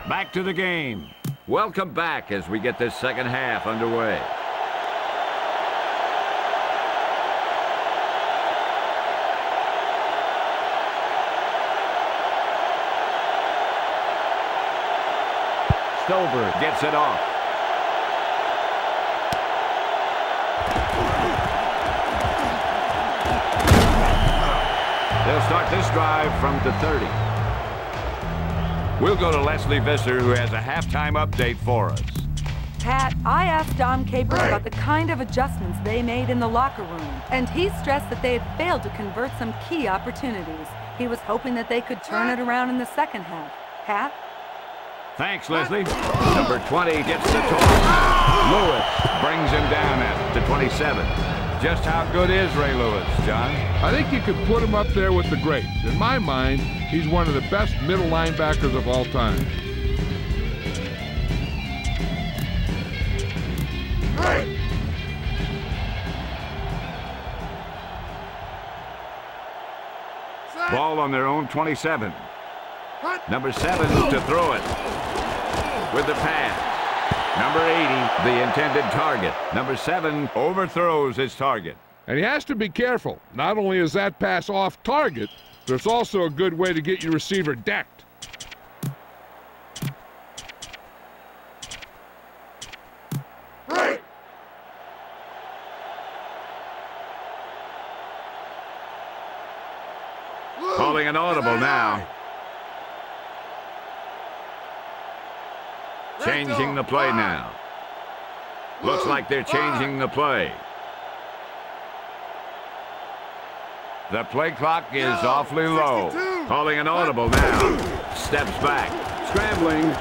Back to the game. Welcome back as we get this second half underway. Stover gets it off. They'll start this drive from the 30. We'll go to Leslie Visser, who has a halftime update for us. Pat, I asked Dom Capers about the kind of adjustments they made in the locker room, and he stressed that they had failed to convert some key opportunities. He was hoping that they could turn it around in the second half. Pat? Thanks, Leslie. Number 20 gets the toss. Lewis brings him down at the 27. Just how good is Ray Lewis, John? I think you could put him up there with the greats. In my mind, he's one of the best middle linebackers of all time. Ball on their own 27. Number 7 to throw it with the pass. Number 80, the intended target. Number 7 overthrows his target. And he has to be careful. Not only is that pass off target, but it's also a good way to get your receiver decked. Calling an audible now. Changing the play now. Looks like they're changing the play. The play clock is awfully low. Calling an audible now. Steps back. Scrambling.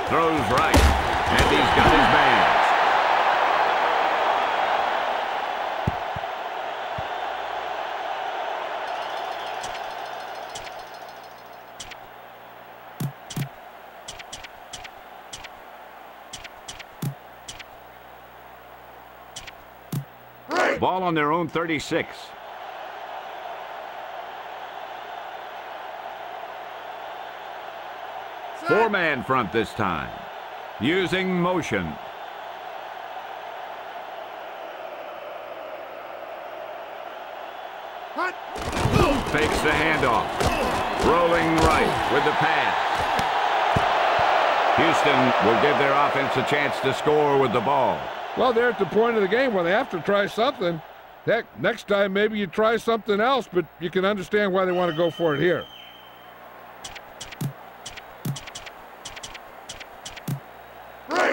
Throws right. And he's got his man. Ball on their own 36. Four-man front this time. Using motion. Fakes the handoff. Rolling right with the pass. Houston will give their offense a chance to score with the ball. Well, they're at the point of the game where they have to try something. Heck, next time maybe you try something else, but you can understand why they want to go for it here.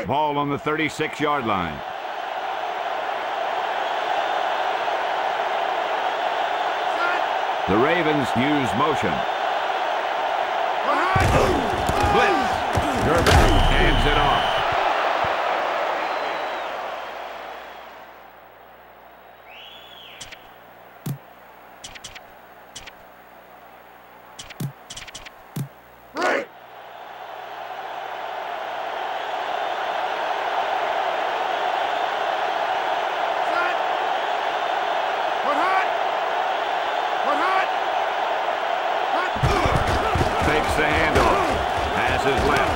Ball on the 36-yard line. The Ravens use motion. Blitz. Gerbeck hands it off. The handoff. Pass is left.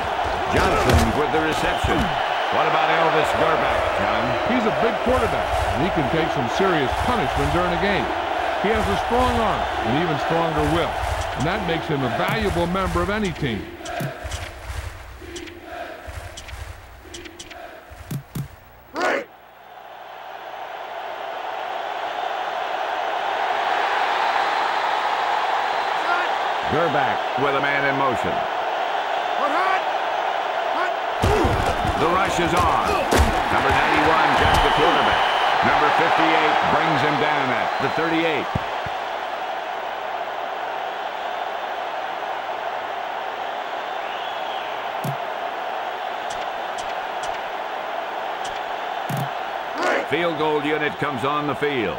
Johnson with the reception. What about Elvis Gerbeck, John? He's a big quarterback, and he can take some serious punishment during a game. He has a strong arm and even stronger will, and that makes him a valuable member of any team. Gerbeck with a man in motion. The rush is on. Number 91 gets the quarterback. Number 58 brings him down at the 38. Field goal unit comes on the field.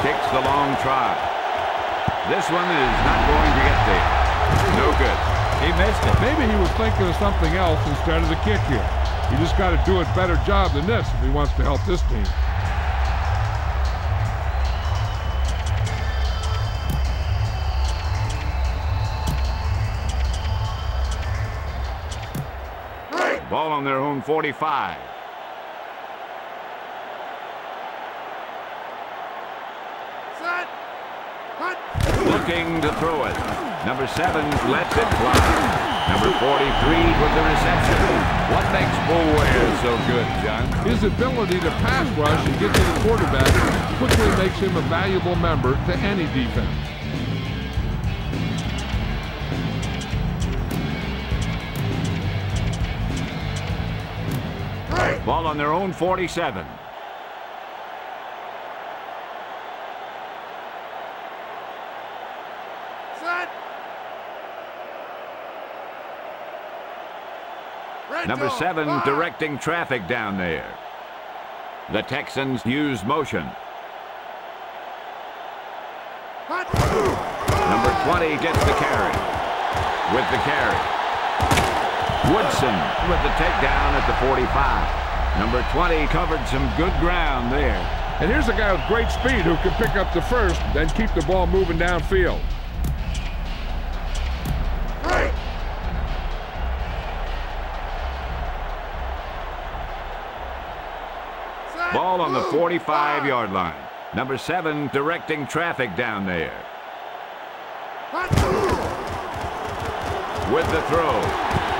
Kicks the long try. This one is not going to get there. No good. He missed it. Maybe he was thinking of something else instead of the kick here. He just got to do a better job than this if he wants to help this team. Ball on their own 45. Set. Cut. Looking to throw it. Number 7 lets it fly. Number 43 with the reception. What makes Bull Ware so good, John? His ability to pass rush and get to the quarterback quickly makes him a valuable member to any defense. Ball on their own 47. Set. Red Number zone. 7 Fire. directing traffic down there. The Texans use motion. Cut. Number 20 gets the carry. With the carry. Woodson with the takedown at the 45. Number 20 covered some good ground there. And here's a guy with great speed who can pick up the first, then keep the ball moving downfield. Right. Set. Ball on the Move. 45-yard line. Number 7 directing traffic down there. Cut. With the throw.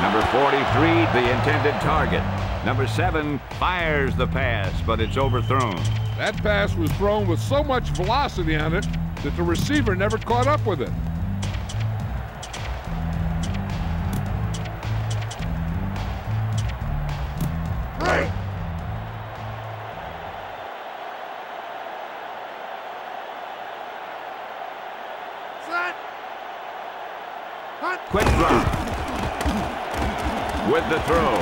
Number 43, the intended target. Number 7 fires the pass, but it's overthrown. That pass was thrown with so much velocity on it that the receiver never caught up with it. Right. Set. Cut. Quick drop. With the throw.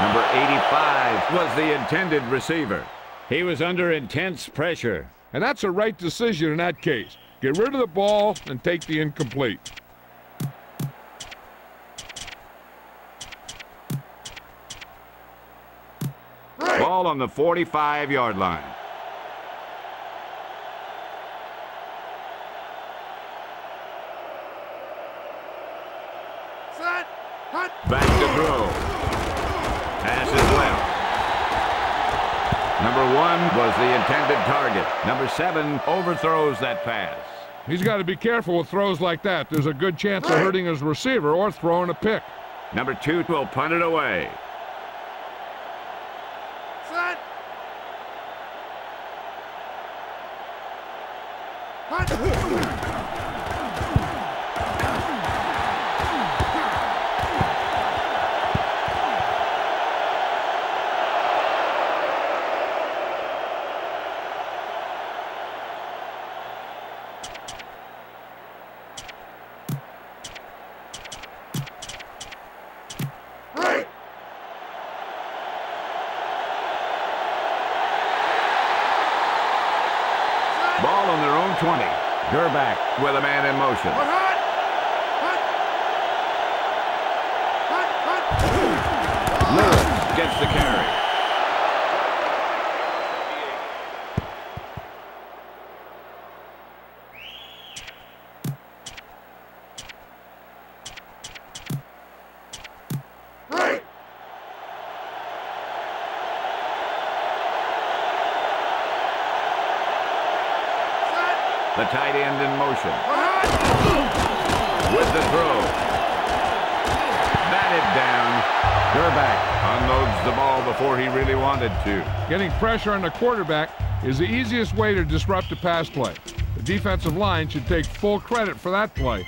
Number 85 was the intended receiver. He was under intense pressure. And that's a right decision in that case. Get rid of the ball and take the incomplete. Right. Ball on the 45-yard line. Set. Cut. Back to throw. Pass is left. Number 1 was the intended target. Number 7 overthrows that pass. He's got to be careful with throws like that. There's a good chance of hurting his receiver or throwing a pick. Number 2 will punt it away. Set. Cut. Right. Ball on their own 20. Gerback with a man in motion. Cut. Cut. Cut. Cut. Lewis gets the carry. Right. Set. The tight end in motion. Cut. With the throw. Batted down. Gerback unloads the ball before he really wanted to. Getting pressure on the quarterback is the easiest way to disrupt a pass play. The defensive line should take full credit for that play.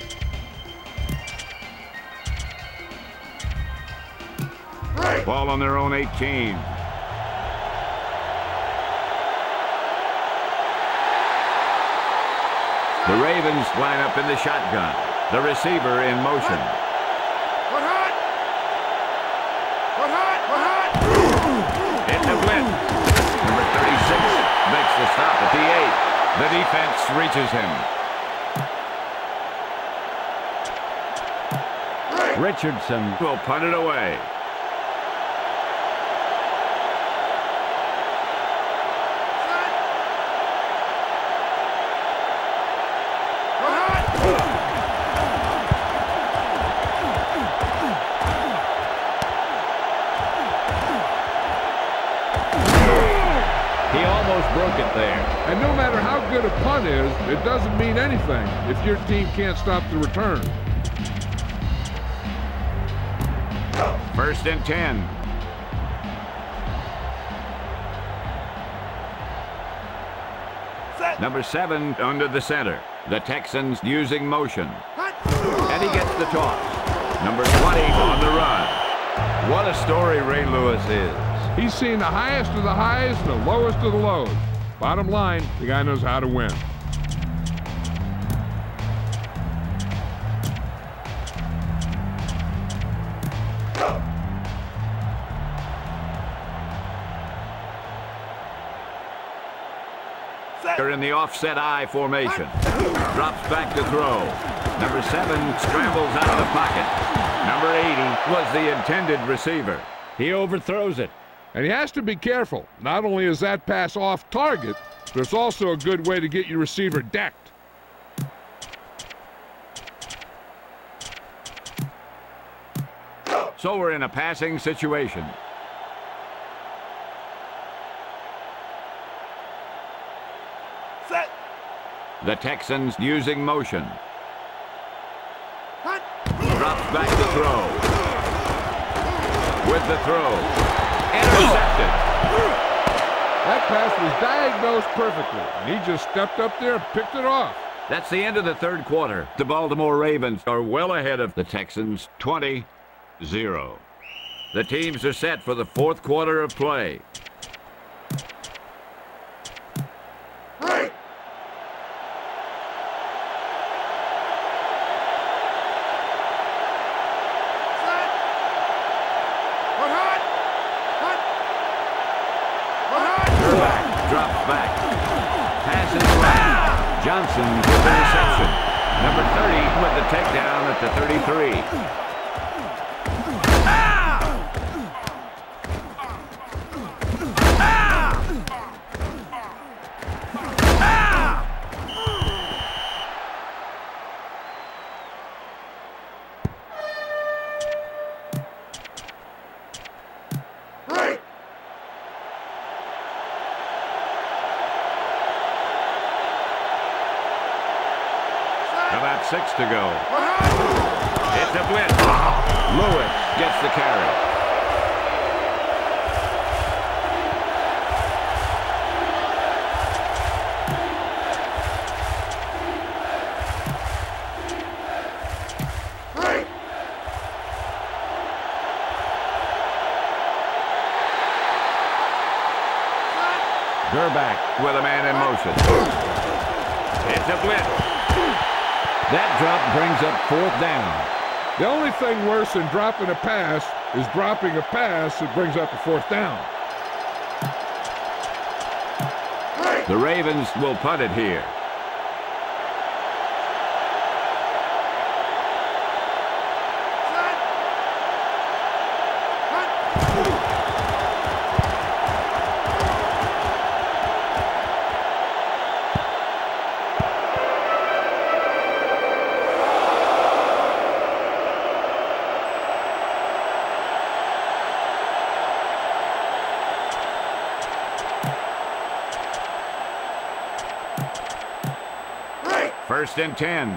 Right. Ball on their own 18. The Ravens line up in the shotgun. The receiver in motion. Cut. Hot. Cut. Hot. Cut. Hot. Into blitz. Number 36 makes the stop at the 8. The defense reaches him. Right. Richardson will punt it away. He almost broke it there. And no matter how good a punt is, it doesn't mean anything if your team can't stop the return. 1st and 10. Number 7 under the center. The Texans using motion. And he gets the toss. Number 20 on the run. What a story Ray Lewis is. He's seen the highest of the highs and the lowest of the lows. Bottom line, the guy knows how to win. In the offset I formation. Drops back to throw. Number 7 scrambles out of the pocket. Number 80 was the intended receiver. He overthrows it. And he has to be careful. Not only is that pass off target, but it's also a good way to get your receiver decked. So we're in a passing situation. The Texans using motion. Drops back to throw. With the throw. Intercepted. That pass was diagnosed perfectly, and he just stepped up there and picked it off. That's the end of the 3rd quarter. The Baltimore Ravens are well ahead of the Texans, 20-0. The teams are set for the 4th quarter of play. Drops back. Passes right. Johnson with the reception. Number 30 with the takedown at the 33. About 6 to go. It's a blitz. Lewis gets the carry. Gerback with a man in motion. It's a blitz. That drop brings up 4th down. The only thing worse than dropping a pass is dropping a pass that brings up a 4th down. The Ravens will punt it here. First and 10.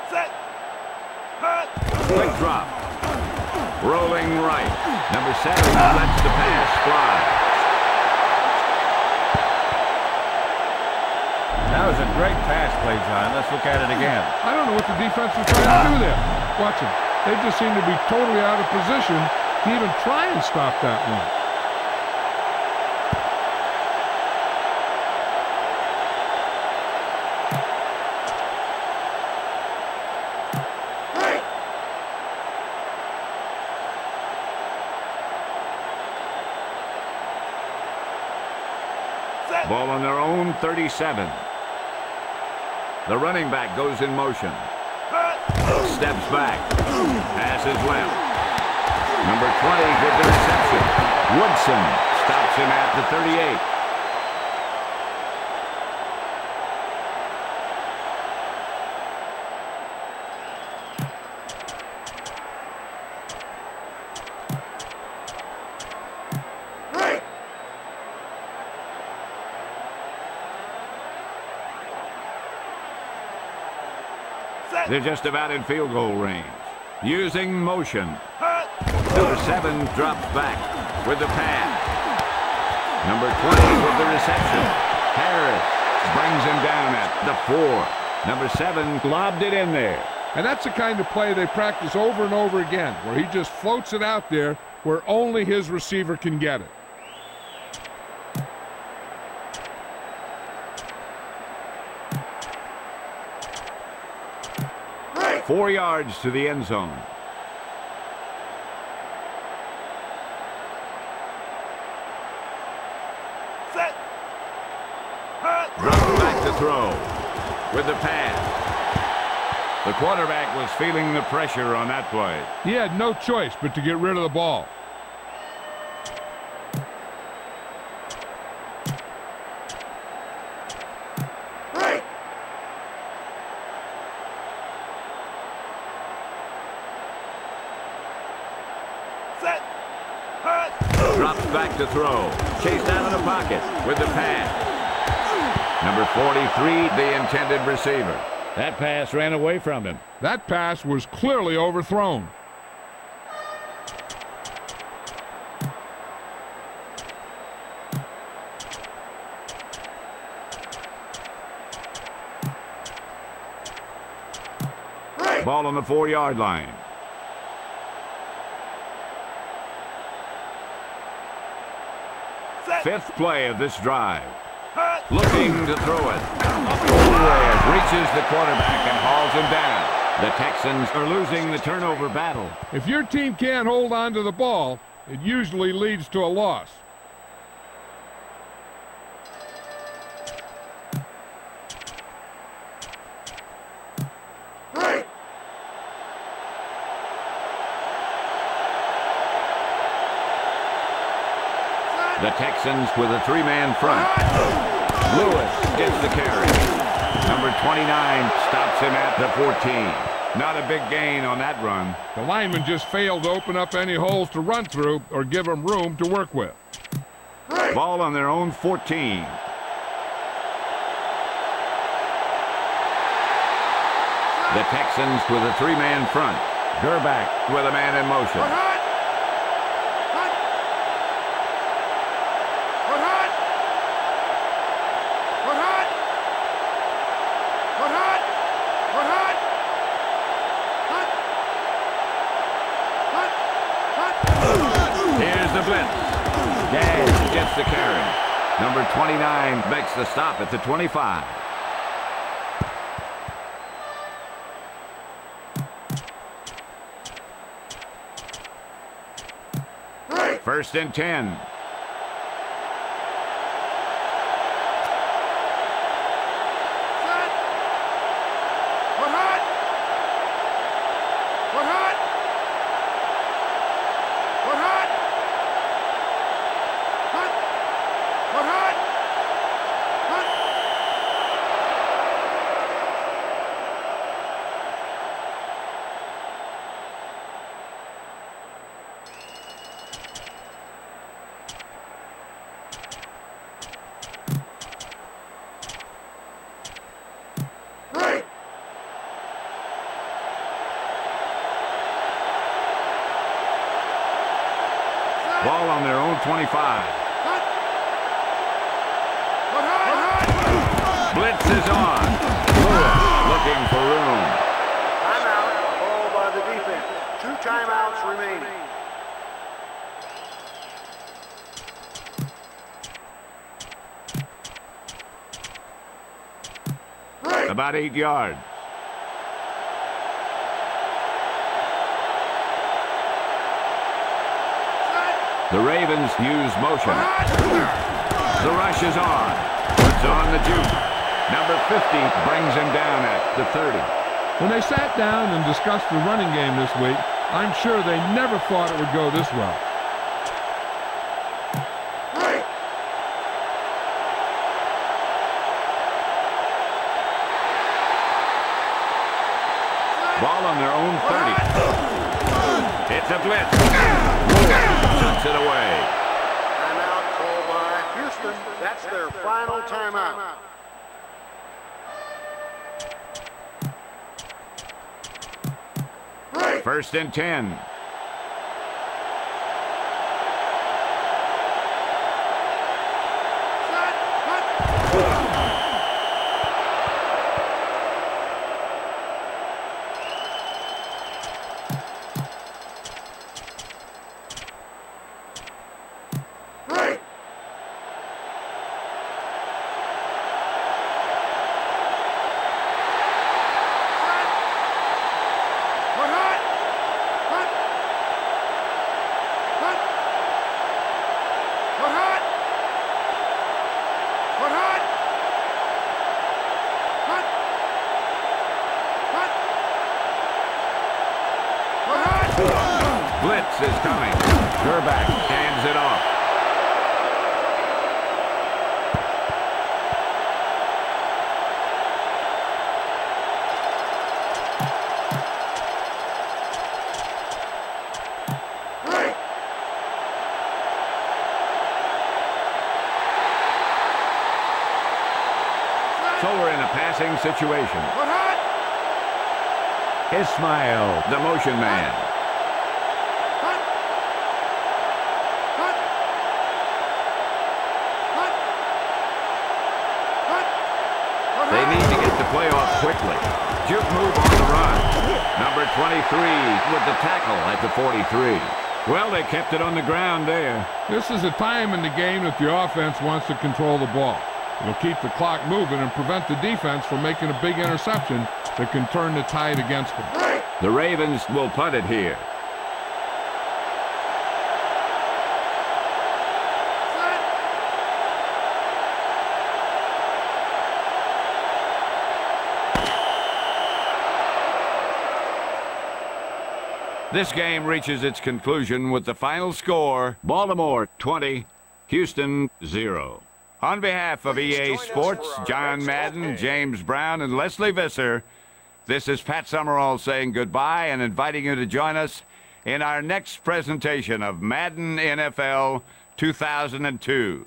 Set. Hut. Quick drop. Rolling right. Number 7 lets the pass fly. That was a great pass play, John. Let's look at it again. I don't know what the defense was trying to do there. Watch them. They just seem to be totally out of position to even try and stop that one. Ball on their own 37. The running back goes in motion. Steps back. Passes left. Number 20 with the reception. Woodson stops him at the 38. They're just about in field goal range. Using motion. Number 7 drops back with the pass. Number 20 with the reception. Harris brings him down at the 4. Number 7 lobbed it in there. And that's the kind of play they practice over and over again, where he just floats it out there where only his receiver can get it. Right. 4 yards to the end zone. Set. Drops back to throw with the pass. The quarterback was feeling the pressure on that play. He had no choice but to get rid of the ball. Right. Set. Drops back to throw. Chased out of the pocket with the pass. Number 43, the intended receiver. That pass ran away from him. That pass was clearly overthrown. Ball on the 4-yard line. Set. 5th play of this drive. Looking to throw it. Reaches the quarterback and hauls him down. The Texans are losing the turnover battle. If your team can't hold on to the ball, it usually leads to a loss. Right. The Texans with a 3-man front. Lewis gets the carry. Number 29 stops him at the 14. Not a big gain on that run. The lineman just failed to open up any holes to run through or give him room to work with. Ball on their own 14. The Texans with a 3-man front. Gerback with a man in motion. Here's the blitz. Gash gets the carry. Number 29 makes the stop at the 25. First and 10. Ball on their own 25. Blitz is on. Looking for room. Timeout called by the defense. 2 timeouts remaining. About 8 yards. The Ravens use motion. The rush is on. It's on the juke. Number 50 brings him down at the 30. When they sat down and discussed the running game this week, I'm sure they never thought it would go this well. Ball on their own 30. It's a blitz. Shuts it away. Timeout called by Houston. That's their final timeout. First and 10. Blitz is coming. Gerback hands it off. So we're in a passing situation. Ismail, the motion man. They need to get the play off quickly. Juke move on the run. Number 23 with the tackle at the 43. Well, they kept it on the ground there. This is a time in the game that the offense wants to control the ball. It'll keep the clock moving and prevent the defense from making a big interception that can turn the tide against them. The Ravens will punt it here. This game reaches its conclusion with the final score, Baltimore 20, Houston 0. On behalf of EA Sports, John Madden, James Brown, and Leslie Visser, this is Pat Summerall saying goodbye and inviting you to join us in our next presentation of Madden NFL 2002.